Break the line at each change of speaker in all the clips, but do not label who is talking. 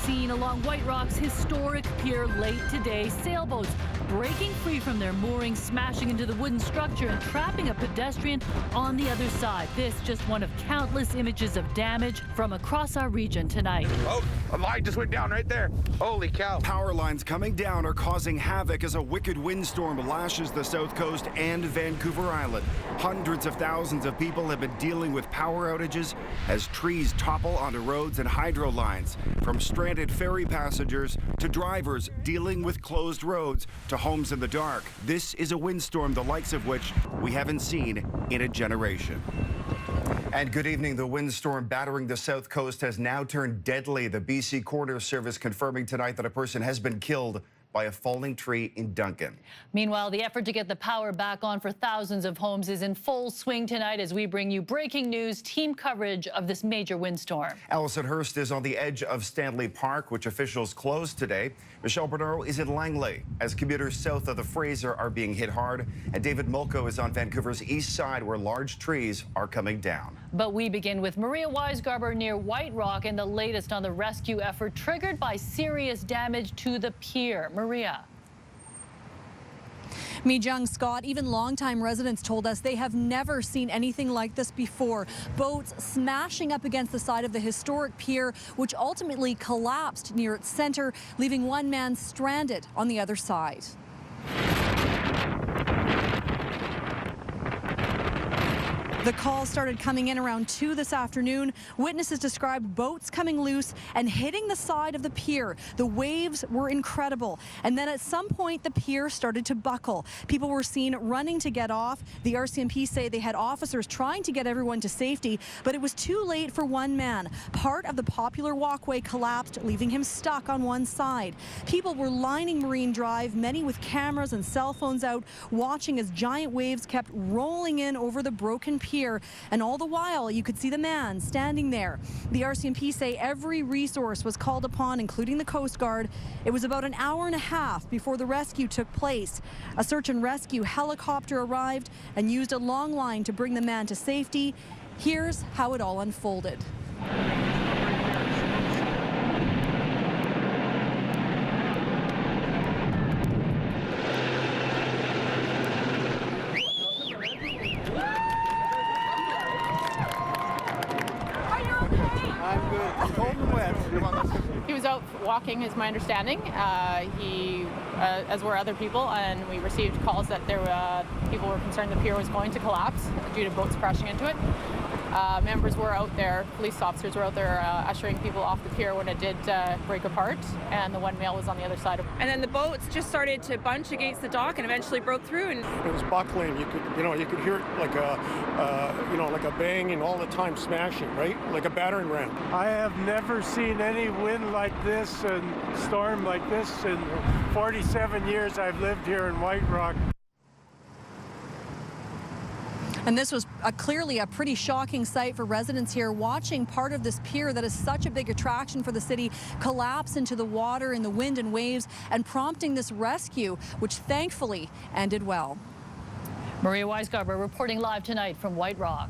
scene along White Rock's historic pier late today. Sailboats breaking free from their moorings, smashing into the wooden structure and trapping a pedestrian on the other side. This just one of countless images of damage from across our region tonight.
Oh, a line just went down right there. Holy cow.
Power lines coming down are causing havoc as a wicked windstorm lashes the south coast and Vancouver Island. Hundreds of thousands of people have been dealing with power outages as trees topple onto roads and hydro lines, from stranded ferry passengers to drivers dealing with closed roads to homes in the dark. This is a windstorm the likes of which we haven't seen in a generation. And good evening. The windstorm battering the south coast has now turned deadly. The BC Coroner Service confirming tonight that a person has been killed by a falling tree in Duncan.
Meanwhile, the effort to get the power back on for thousands of homes is in full swing tonight as we bring you breaking news, team coverage of this major windstorm.
Allison Hurst is on the edge of Stanley Park, which officials closed today. Michelle Bernard is in Langley as commuters south of the Fraser are being hit hard. And David Mulco is on Vancouver's east side where large trees are coming down.
But we begin with Maria Weisgarber near White Rock and the latest on the rescue effort triggered by serious damage to the pier. Maria.
Mijung Scott, even longtime residents told us they have never seen anything like this before. Boats smashing up against the side of the historic pier, which ultimately collapsed near its center, leaving one man stranded on the other side. The calls started coming in around 2 this afternoon. Witnesses described boats coming loose and hitting the side of the pier. The waves were incredible. And then at some point, the pier started to buckle. People were seen running to get off. The RCMP say they had officers trying to get everyone to safety, but it was too late for one man. Part of the popular walkway collapsed, leaving him stuck on one side. People were lining Marine Drive, many with cameras and cell phones out, watching as giant waves kept rolling in over the broken pier. And all the while, you could see the man standing there. The RCMP say every resource was called upon, including the Coast Guard. It was about an hour and a half before the rescue took place. A search and rescue helicopter arrived and used a long line to bring the man to safety. Here's how it all unfolded.
He was out walking, is my understanding. As were other people, and we received calls that people were concerned the pier was going to collapse due to boats crashing into it. Members were out there, police officers were out there ushering people off the pier when it did break apart, and the one male was on the other side.
And then the boats just started to bunch against the dock and eventually broke through. And
it was buckling. You could hear it like a banging all the time, smashing, right? Like a battering ram.
I have never seen any wind like this and storm like this in 47 years I've lived here in White Rock.
And this was clearly a pretty shocking sight for residents here, watching part of this pier that is such a big attraction for the city collapse into the water in the wind and waves, and prompting this rescue, which thankfully ended well.
Maria Weisgarber reporting live tonight from White Rock.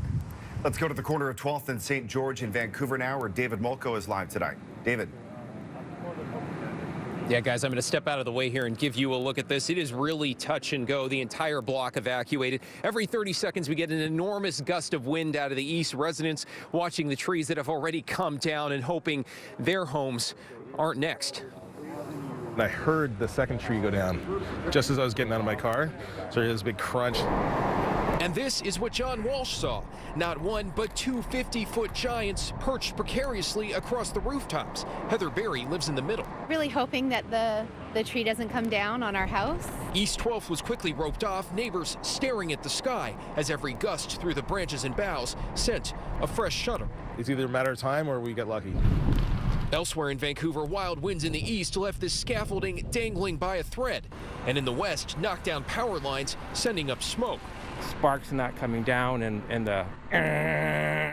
Let's go to the corner of 12th and St. George in Vancouver now, where David Mulco is live tonight. David.
Yeah, guys, I'm going to step out of the way here and give you a look at this. It is really touch and go. The entire block evacuated. Every 30 seconds, we get an enormous gust of wind out of the east. Residents watching the trees that have already come down and hoping their homes aren't next.
And I heard the second tree go down just as I was getting out of my car. So there's this big crunch.
And this is what John Walsh saw. Not one, but two 50-foot giants perched precariously across the rooftops. Heather Berry lives in the middle.
Really hoping that the tree doesn't come down on our house.
East 12th was quickly roped off, neighbors staring at the sky as every gust through the branches and boughs sent a fresh shudder.
It's either a matter of time or we get lucky.
Elsewhere in Vancouver, wild winds in the east left this scaffolding dangling by a thread. And in the west, knocked down power lines, sending up smoke.
Sparks not coming down and the...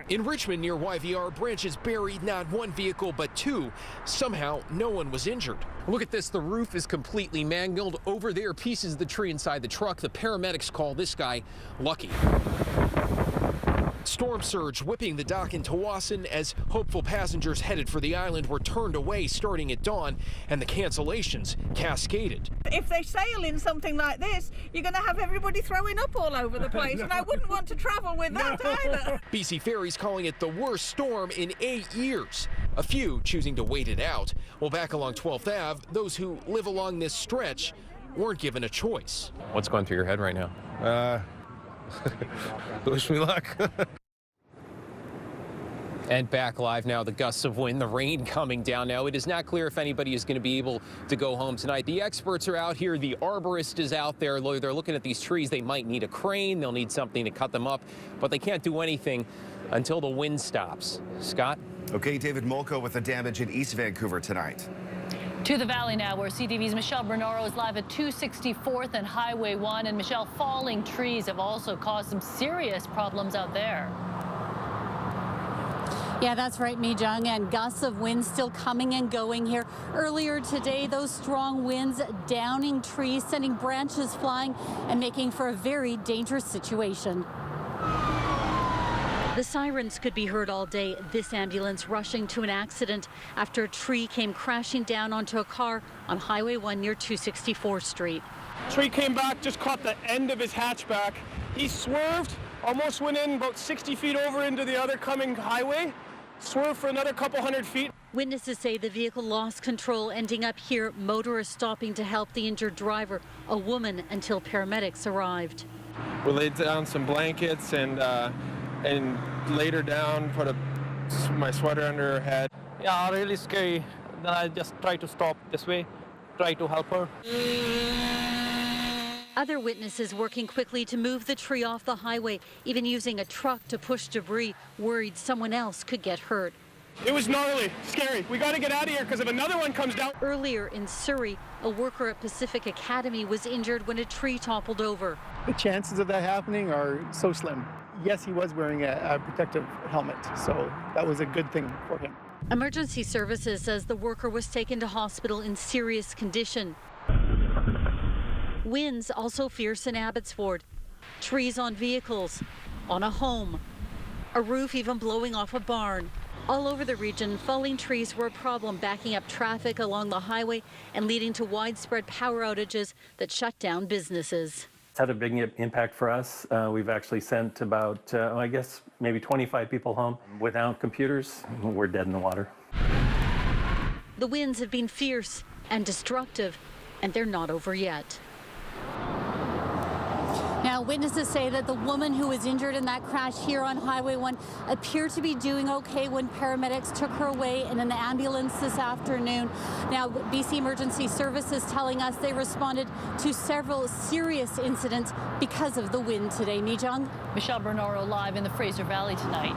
In Richmond near YVR, branches buried not one vehicle but two. Somehow, no one was injured. Look at this. The roof is completely mangled. Over there, pieces of the tree inside the truck. The paramedics call this guy lucky. storm surge whipping the dock in Tawasin as hopeful passengers headed for the island were turned away starting at dawn, and the cancellations cascaded.
If they sail in something like this, you're going to have everybody throwing up all over the place, and I wouldn't want to travel with that either.
BC Ferries calling it the worst storm in 8 years. A few choosing to wait it out. Well, back along 12th Ave, those who live along this stretch weren't given a choice. What's going through your head right now?
Wish me luck.
And back live now, the gusts of wind, the rain coming down now. It is not clear if anybody is going to be able to go home tonight. The experts are out here. The arborist is out there. They're looking at these trees. They might need a crane. They'll need something to cut them up, but they can't do anything until the wind stops. Scott?
Okay, David Molko with the damage in East Vancouver tonight.
To the valley now, where CTV's Michelle Murrow is live at 264th and Highway 1. And Michelle, falling trees have also caused some serious problems out there.
Yeah, that's right, Mi-Jung, and gusts of wind still coming and going here. Earlier today, those strong winds downing trees, sending branches flying and making for a very dangerous situation. The sirens could be heard all day. This ambulance rushing to an accident after a tree came crashing down onto a car on Highway 1 near 264th Street.
Tree came back, just caught the end of his hatchback. He swerved, almost went in about 60 feet over into the other coming highway, swerved for another couple hundred feet.
Witnesses say the vehicle lost control, ending up here, motorists stopping to help the injured driver, a woman, until paramedics arrived.
We laid down some blankets and laid her down, put my sweater under her head.
Yeah, really scary. Then I just try to stop this way, try to help her.
Other witnesses working quickly to move the tree off the highway, even using a truck to push debris, worried someone else could get hurt.
It was gnarly, scary. We got to get out of here because if another one comes down.
Earlier in Surrey, a worker at Pacific Academy was injured when a tree toppled over.
The chances of that happening are so slim. Yes, he was wearing a protective helmet, so that was a good thing for him.
Emergency Services says the worker was taken to hospital in serious condition. Winds also fierce in Abbotsford. Trees on vehicles, on a home, a roof even blowing off a barn. All over the region, falling trees were a problem, backing up traffic along the highway and leading to widespread power outages that shut down businesses.
It's had a big impact for us. We've actually sent about, I guess, maybe 25 people home. Without computers, we're dead in the water.
The winds have been fierce and destructive, and they're not over yet. Now, witnesses say that the woman who was injured in that crash here on Highway 1 appeared to be doing okay when paramedics took her away in an ambulance this afternoon. Now, BC Emergency Services telling us they responded to several serious incidents because of the wind today. Mi-Jung?
Michelle Murrow live in the Fraser Valley tonight.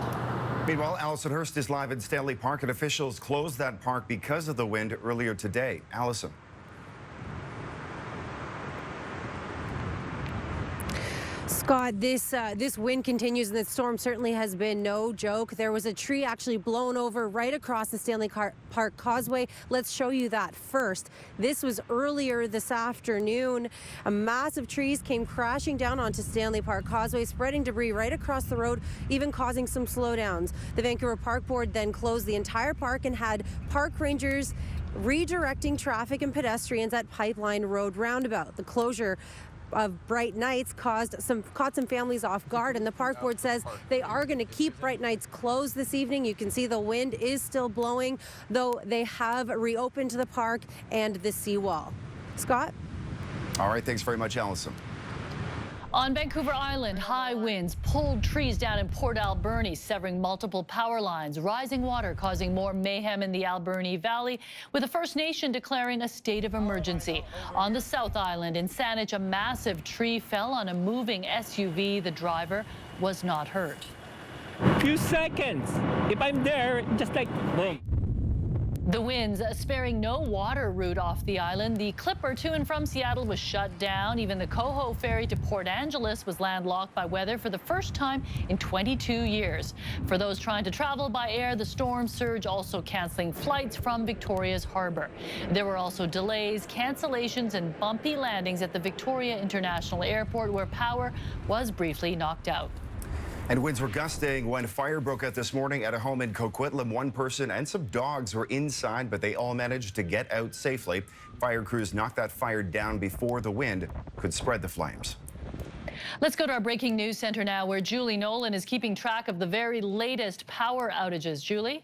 Meanwhile, Allison Hurst is live in Stanley Park, and officials closed that park because of the wind earlier today. Allison.
Scott, this wind continues, and the storm certainly has been no joke. There was a tree actually blown over right across the Stanley Park Causeway. Let's show you that first. This was earlier this afternoon. A massive trees came crashing down onto Stanley Park Causeway, spreading debris right across the road, even causing some slowdowns. The Vancouver Park Board then closed the entire park and had park rangers redirecting traffic and pedestrians at Pipeline Road roundabout. The closure of Bright Nights caught some families off guard, and the park board says they are going to keep Bright Nights closed this evening. You can see the wind is still blowing, though they have reopened the park and the seawall. Scott?
All right, thanks very much, Allison.
On Vancouver Island, high winds pulled trees down in Port Alberni, severing multiple power lines. Rising water causing more mayhem in the Alberni Valley, with the First Nation declaring a state of emergency. On the South Island in Saanich, a massive tree fell on a moving SUV. The driver was not hurt.
Few seconds. If I'm there, just like boom.
The winds sparing no water route off the island. The Clipper to and from Seattle was shut down. Even the Coho ferry to Port Angeles was landlocked by weather for the first time in 22 years. For those trying to travel by air, the storm surge also canceling flights from Victoria's harbor. There were also delays, cancellations, and bumpy landings at the Victoria International Airport, where power was briefly knocked out.
And winds were gusting when fire broke out this morning at a home in Coquitlam. One person and some dogs were inside, but they all managed to get out safely. Fire crews knocked that fire down before the wind could spread the flames.
Let's go to our breaking news center now, where Julie Nolan is keeping track of the very latest power outages. Julie?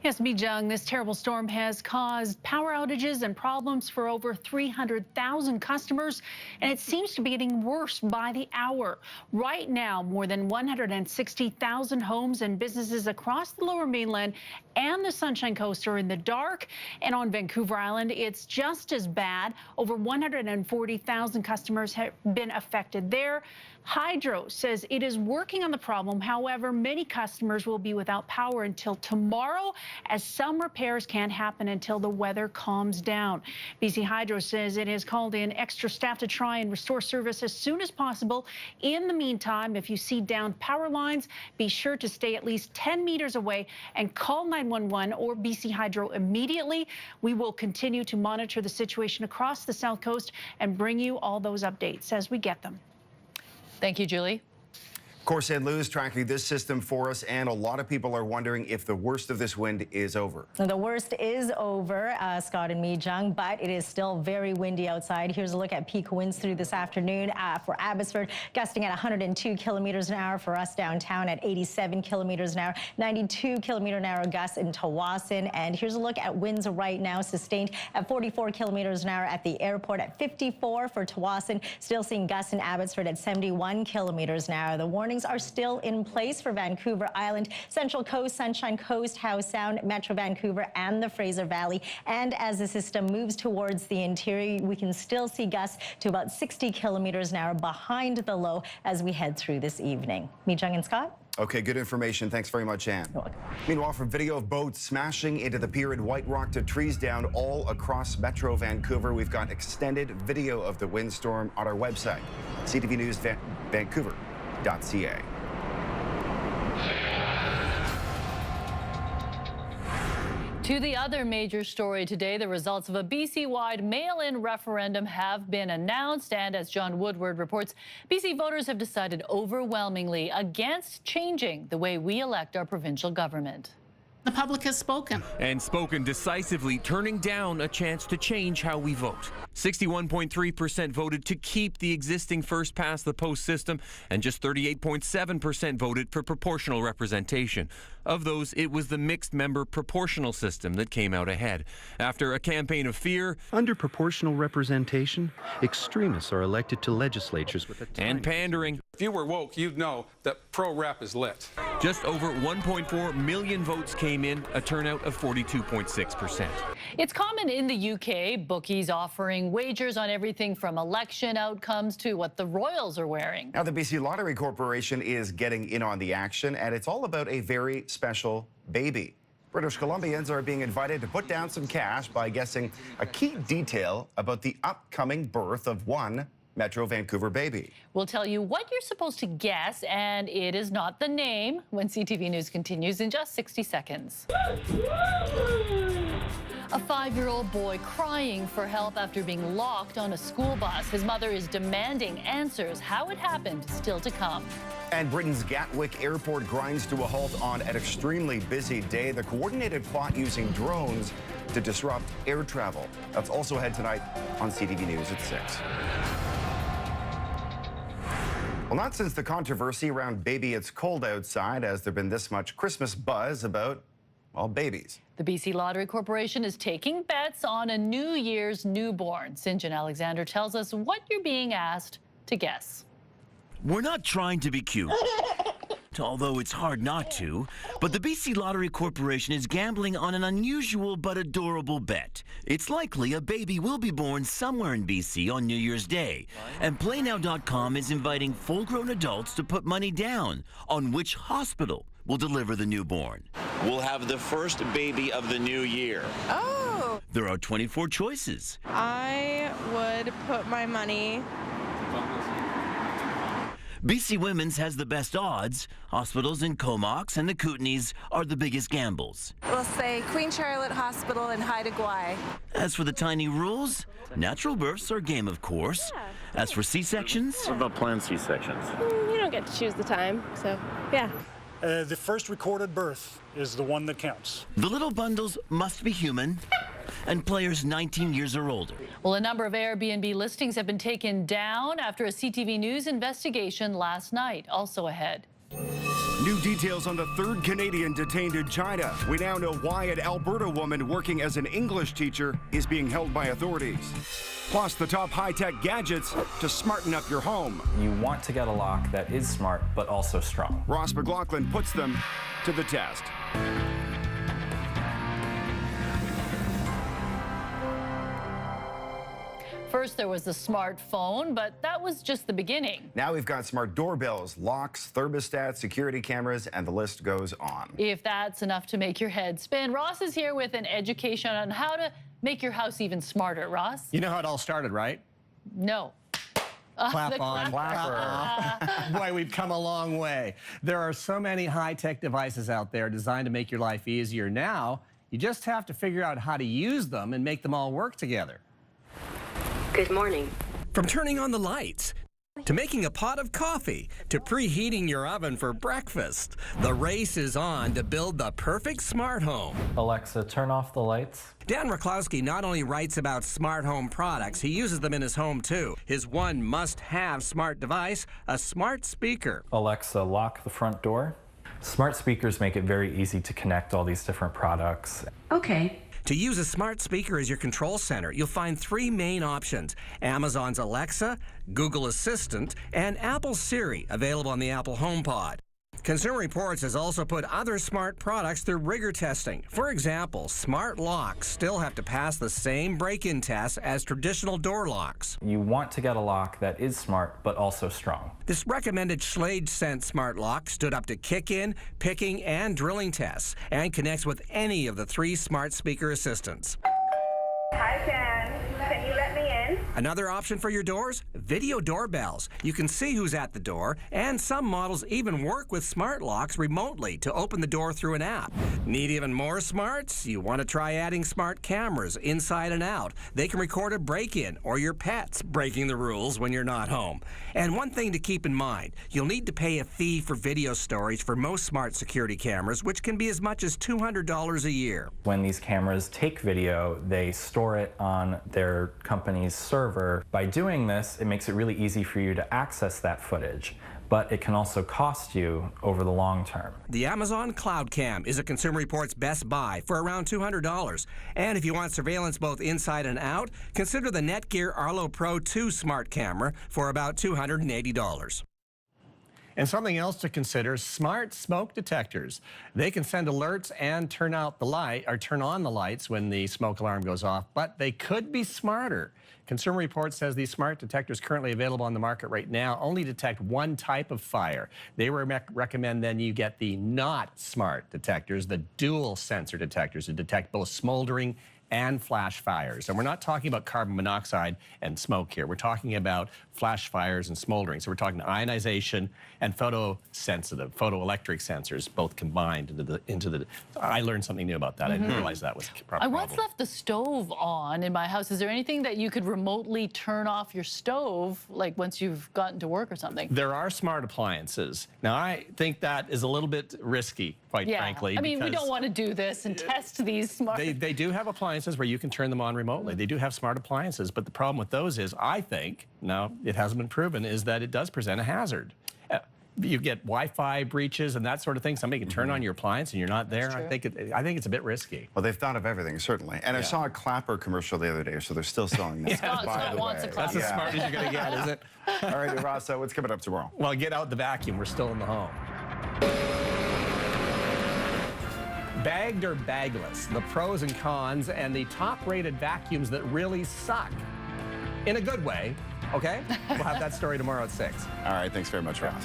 Yes, Mijung, this terrible storm has caused power outages and problems for over 300,000 customers, and it seems to be getting worse by the hour. Right now, more than 160,000 homes and businesses across the Lower Mainland and the Sunshine Coast are in the dark, and on Vancouver Island, it's just as bad. Over 140,000 customers have been affected there. Hydro says it is working on the problem. However, many customers will be without power until tomorrow, as some repairs can't happen until the weather calms down. BC Hydro says it has called in extra staff to try and restore service as soon as possible. In the meantime, if you see downed power lines, be sure to stay at least 10 meters away and call 911 or BC Hydro immediately. We will continue to monitor the situation across the South Coast and bring you all those updates as we get them.
Thank you, Julie.
Core St. Louis tracking this system for us, and a lot of people are wondering if the worst of this wind is over.
The worst is over, Scott and Mijung, but it is still very windy outside. Here's a look at peak winds through this afternoon for Abbotsford, gusting at 102 kilometers an hour. For us downtown at 87 kilometers an hour, 92 kilometer an hour gusts in Tawasin. And here's a look at winds right now, sustained at 44 kilometers an hour at the airport, at 54 for Tawasin. Still seeing gusts in Abbotsford at 71 kilometers an hour. The warning are still in place for Vancouver Island, Central Coast, Sunshine Coast, Howe Sound, Metro Vancouver, and the Fraser Valley. And as the system moves towards the interior, we can still see gusts to about 60 kilometers an hour behind the low as we head through this evening. Mijung and Scott?
Okay, good information. Thanks very much, Ann. Meanwhile, from video of boats smashing into the pier in White Rock to trees down all across Metro Vancouver, we've got extended video of the windstorm on our website, CTV News Vancouver.ca.
To the other major story today, the results of a BC-wide mail-in referendum have been announced, and as John Woodward reports, BC voters have decided overwhelmingly against changing the way we elect our provincial government.
The public has spoken.
And spoken decisively, turning down a chance to change how we vote. 61.3% voted to keep the existing first-past-the-post system, and just 38.7% voted for proportional representation. Of those, it was the mixed-member proportional system that came out ahead. After a campaign of fear,
under proportional representation, extremists are elected to legislatures with a
and pandering.
If you were woke, you'd know that pro-rep is lit.
Just over 1.4 million votes came in, a turnout of 42.6%.
It's common in the UK, bookies offering wagers on everything from election outcomes to what the Royals are wearing.
Now, the BC Lottery Corporation is getting in on the action, and it's all about a very special baby. British Columbians are being invited to put down some cash by guessing a key detail about the upcoming birth of one Metro Vancouver baby.
We'll tell you what you're supposed to guess, and it is not the name, when CTV News continues in just 60 seconds. A 5-year-old boy crying for help after being locked on a school bus. His mother is demanding answers. How it happened, still to come.
And Britain's Gatwick Airport grinds to a halt on an extremely busy day. The coordinated plot using drones to disrupt air travel. That's also ahead tonight on CTV News at 6. Well, not since the controversy around Baby It's Cold Outside has there been this much Christmas buzz about, well, babies.
The BC Lottery Corporation is taking bets on a New Year's newborn. St. John Alexander tells us what you're being asked to guess.
We're not trying to be cute, although it's hard not to, but the BC Lottery Corporation is gambling on an unusual but adorable bet. It's likely a baby will be born somewhere in BC on New Year's Day, and PlayNow.com is inviting full-grown adults to put money down on which hospital will deliver the newborn.
We'll have the first baby of the new year.
Oh!
There are 24 choices.
I would put my money...
BC Women's has the best odds. Hospitals in Comox and the Kootenays are the biggest gambles.
We'll say Queen Charlotte Hospital in Haida Gwaii.
As for the tiny rules, natural births are game, of course.
Yeah.
As for C-sections...
What about planned C-sections?
don't get to choose the time, so yeah.
The first recorded birth is the one that counts.
The little bundles must be human and players 19 years or older.
Well, a number of Airbnb listings have been taken down after a CTV News investigation last night. Also ahead.
New details on the third Canadian detained in China. We now know why an Alberta woman working as an English teacher is being held by authorities. Plus, the top high-tech gadgets to smarten up your home.
You want to get a lock that is smart, but also strong.
Ross McLaughlin puts them to the test.
First, there was the smartphone, but that was just the beginning.
Now we've got smart doorbells, locks, thermostats, security cameras, and the list goes on.
If that's enough to make your head spin, Ross is here with an education on how to make your house even smarter. Ross?
You know how it all started, right?
No.
Clap on. Clapper. Boy, we've come a long way. There are so many high-tech devices out there designed to make your life easier. Now, you just have to figure out how to use them and make them all work together.
Good morning.
From turning on the lights, to making a pot of coffee, to preheating your oven for breakfast, the race is on to build the perfect smart home.
Alexa, turn off the lights.
Dan Raklowski not only writes about smart home products, he uses them in his home too. His one must-have smart device, a smart speaker.
Alexa, lock the front door. Smart speakers make it very easy to connect all these different products.
Okay.
To use a smart speaker as your control center, you'll find three main options: Amazon's Alexa, Google Assistant, and Apple's Siri, available on the Apple HomePod. Consumer Reports has also put other smart products through rigor testing. For example, smart locks still have to pass the same break-in tests as traditional door locks.
You want to get a lock that is smart, but also strong.
This recommended Schlage Sense smart lock stood up to kick-in, picking, and drilling tests, and connects with any of the three smart speaker assistants.
Hi, Jan. Can you let me in?
Another option for your doors? Video doorbells. You can see who's at the door, and some models even work with smart locks remotely to open the door through an app. Need even more smarts? You want to try adding smart cameras inside and out. They can record a break-in or your pets breaking the rules when you're not home. And one thing to keep in mind, you'll need to pay a fee for video storage for most smart security cameras, which can be as much as $200 a year.
When these cameras take video, they store it on their company's server. By doing this, it makes it really easy for you to access that footage, but it can also cost you over the long term.
The Amazon Cloud Cam is a Consumer Reports best buy for around $200. And if you want surveillance both inside and out, consider the Netgear Arlo Pro 2 smart camera for about $280.
And something else to consider, smart smoke detectors. They can send alerts and turn on the lights when the smoke alarm goes off, but they could be smarter. Consumer Reports says these smart detectors currently available on the market right now only detect one type of fire. They recommend then you get the not smart detectors, the dual sensor detectors, to detect both smoldering and flash fires. And we're not talking about carbon monoxide and smoke here. We're talking about flash fires and smoldering. So we're talking ionization and photosensitive, photoelectric sensors, both combined into the I learned something new about that. I didn't realize that was a problem.
I once left the stove on in my house. Is there anything that you could remotely turn off your stove, like once you've gotten to work or something?
There are smart appliances. Now, I think that is a little bit risky, quite frankly.
I mean, we don't want to do this and test these smart...
They do have appliances where you can turn them on remotely. They do have smart appliances, but the problem with those is, I think, now it hasn't been proven, is that it does present a hazard. You get Wi-Fi breaches and that sort of thing. Somebody can turn on your appliance and you're not there. I think it's a bit risky.
Well, they've thought of everything, certainly. And I saw a Clapper commercial the other day, so they're still selling this.
Scott wants a Clapper.
That's as smart as you're going to get, is it?
All right, Ross, what's coming up tomorrow?
Well, get out the vacuum. We're still in the home. Bagged or bagless, the pros and cons, and the top-rated vacuums that really suck. In a good way, okay? We'll have that story tomorrow at 6.
All right, thanks very much, Ross.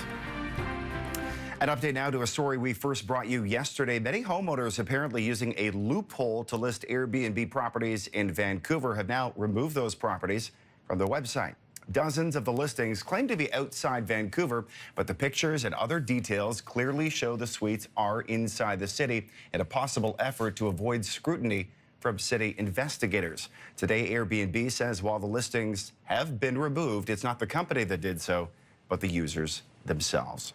An update now to a story we first brought you yesterday. Many homeowners apparently using a loophole to list Airbnb properties in Vancouver have now removed those properties from the website. Dozens of the listings claim to be outside Vancouver, but the pictures and other details clearly show the suites are inside the city in a possible effort to avoid scrutiny from city investigators. Today, Airbnb says while the listings have been removed, it's not the company that did so, but the users themselves.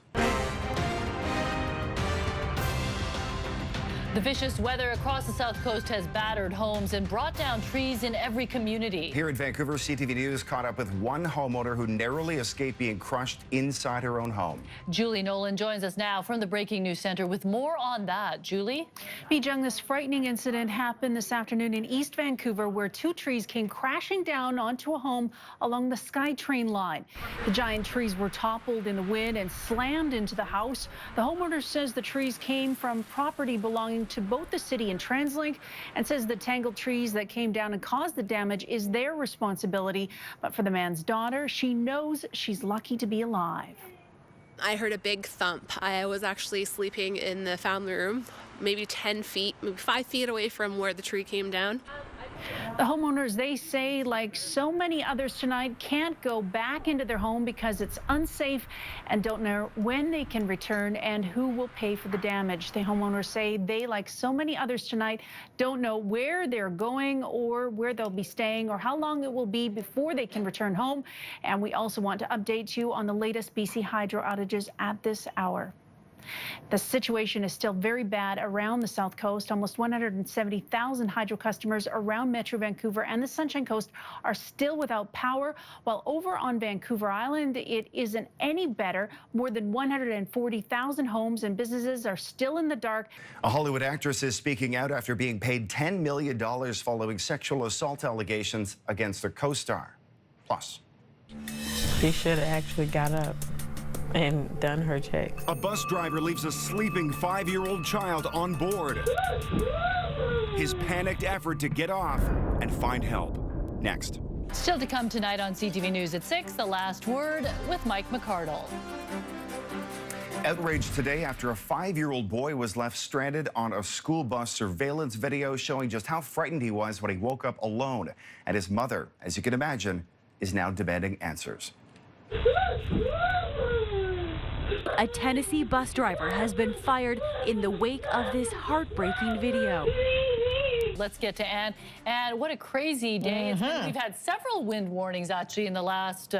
The vicious weather across the south coast has battered homes and brought down trees in every community.
Here in Vancouver, CTV News caught up with one homeowner who narrowly escaped being crushed inside her own home.
Julie Nolan joins us now from the Breaking News Center with more on that. Julie?
Jung, this frightening incident happened this afternoon in East Vancouver, where two trees came crashing down onto a home along the SkyTrain line. The giant trees were toppled in the wind and slammed into the house. The homeowner says the trees came from property belonging to both the city and TransLink, and says the tangled trees that came down and caused the damage is their responsibility. But for the man's daughter, she knows she's lucky to be alive.
I heard a big thump. I was actually sleeping in the family room, maybe 10 feet, maybe 5 feet away from where the tree came down.
The homeowners, they say, like so many others tonight, can't go back into their home because it's unsafe and don't know when they can return and who will pay for the damage. The homeowners say they, like so many others tonight, don't know where they're going or where they'll be staying or how long it will be before they can return home. And we also want to update you on the latest BC Hydro outages at this hour. The situation is still very bad around the south coast. Almost 170,000 hydro customers around Metro Vancouver and the Sunshine Coast are still without power, while over on Vancouver Island, it isn't any better. More than 140,000 homes and businesses are still in the dark.
A Hollywood actress is speaking out after being paid $10 million following sexual assault allegations against her co-star. Plus,
she should have actually got up and done her check.
A bus driver leaves a sleeping 5-year-old child on board. His panicked effort to get off and find help. Next.
Still to come tonight on CTV News at 6, The Last Word with Mike McCardle.
Outrage today after a 5-year-old boy was left stranded on a school bus. Surveillance video showing just how frightened he was when he woke up alone. And his mother, as you can imagine, is now demanding answers.
A Tennessee bus driver has been fired in the wake of this heartbreaking video.
Let's get to Anne. Anne, what a crazy day. We've had several wind warnings actually in the last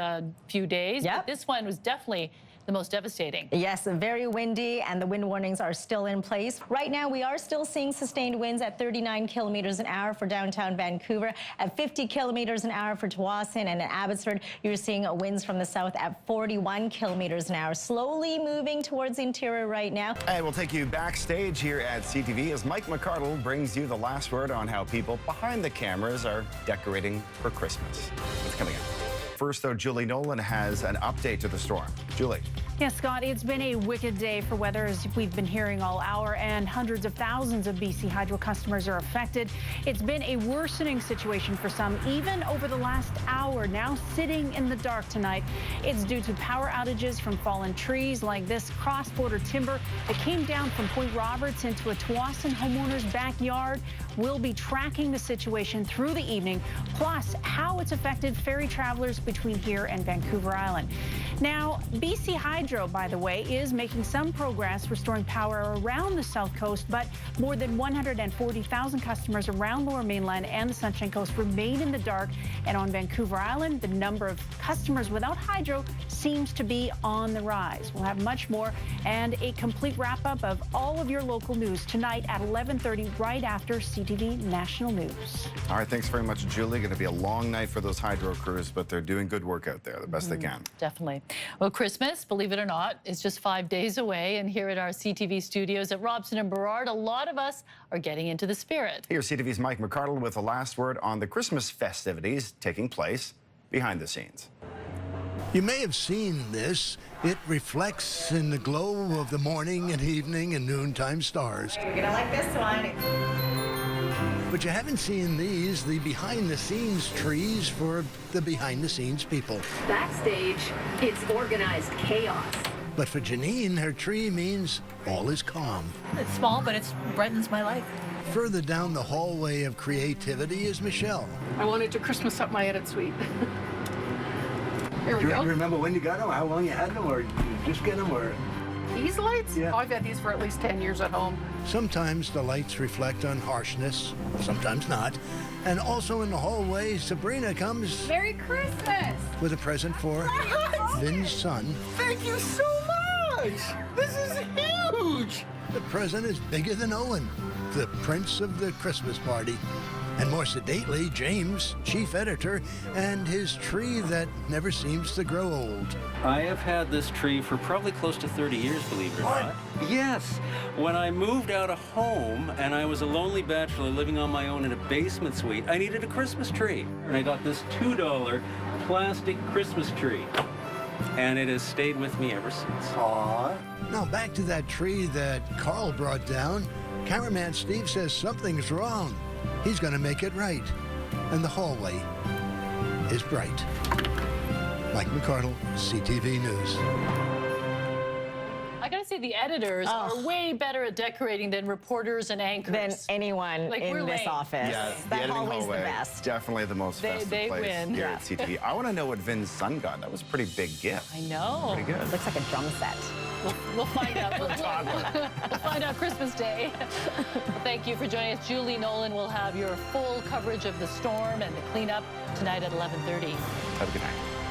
few days.
Yep.
But this one was definitely the most devastating.
Yes, very windy, and the wind warnings are still in place. Right now, we are still seeing sustained winds at 39 kilometers an hour for downtown Vancouver, at 50 kilometers an hour for Tsawwassen, and in Abbotsford, you're seeing winds from the south at 41 kilometers an hour. Slowly moving towards the interior right now.
And we'll take you backstage here at CTV as Mike McCardle brings you the last word on how people behind the cameras are decorating for Christmas. It's coming up. First, though, Julie Nolan has an update to the storm. Julie.
Yes, Scott, it's been a wicked day for weather, as we've been hearing all hour, and hundreds of thousands of BC Hydro customers are affected. It's been a worsening situation for some, even over the last hour, now sitting in the dark tonight. It's due to power outages from fallen trees like this cross-border timber that came down from Point Roberts into a Tsawwassen homeowner's backyard. We'll be tracking the situation through the evening, plus how it's affected ferry travelers between here and Vancouver Island. Now, BC Hydro, by the way, is making some progress restoring power around the south coast, but more than 140,000 customers around Lower Mainland and the Sunshine Coast remain in the dark. And on Vancouver Island, the number of customers without hydro seems to be on the rise. We'll have much more and a complete wrap-up of all of your local news tonight at 11:30, right after CTV National News.
All right, thanks very much, Julie. Going to be a long night for those hydro crews, but they're doing good work out there, the best they can.
Definitely. Well, Christmas, believe it or not, is just 5 days away. And here at our CTV studios at Robson and Burrard, a lot of us are getting into the spirit.
Here's CTV's Mike McCardle with the last word on the Christmas festivities taking place behind the scenes.
You may have seen this. It reflects in the glow of the morning and evening and noontime stars.
You're gonna like this one.
But you haven't seen these, the behind-the-scenes trees for the behind-the-scenes people.
Backstage, it's organized chaos.
But for Janine, her tree means all is calm.
It's small, but it brightens my life.
Further down the hallway of creativity is Michelle.
I wanted to Christmas up my edit suite. Here we go.
Do you remember when you got them, how long you had them, or you just get them, or?
These lights?
Yeah.
Oh, I've had these for at least 10 years at home.
Sometimes the lights reflect on harshness, sometimes not. And also in the hallway, Sabrina comes
Merry Christmas!
with a present for Vin's son.
Thank you so much! This is huge!
The present is bigger than Owen, the prince of the Christmas party. And more sedately, James, chief editor, and his tree that never seems to grow old.
I have had this tree for probably close to 30 years, believe it or not. Yes. When I moved out of home and I was a lonely bachelor living on my own in a basement suite, I needed a Christmas tree. And I got this $2 plastic Christmas tree. And it has stayed with me ever since.
Aww. Now back to that tree that Carl brought down. Cameraman Steve says something's wrong. He's going to make it right. And the hallway is bright. Mike McCardle, CTV News.
I gotta say, the editors are way better at decorating than reporters and anchors.
Than anyone in this office.
Yeah, the
that
editing
hallway's
hallway,
the best.
definitely the most festive
they
place
win.
here
Yeah.
at CTV. I want to know what Vin's son got. That was a pretty big gift.
I know.
Pretty good.
Looks like a drum set.
We'll find out. We'll find out Christmas Day. Well, thank you for joining us. Julie Nolan will have your full coverage of the storm and the cleanup tonight at 11:30.
Have a good night.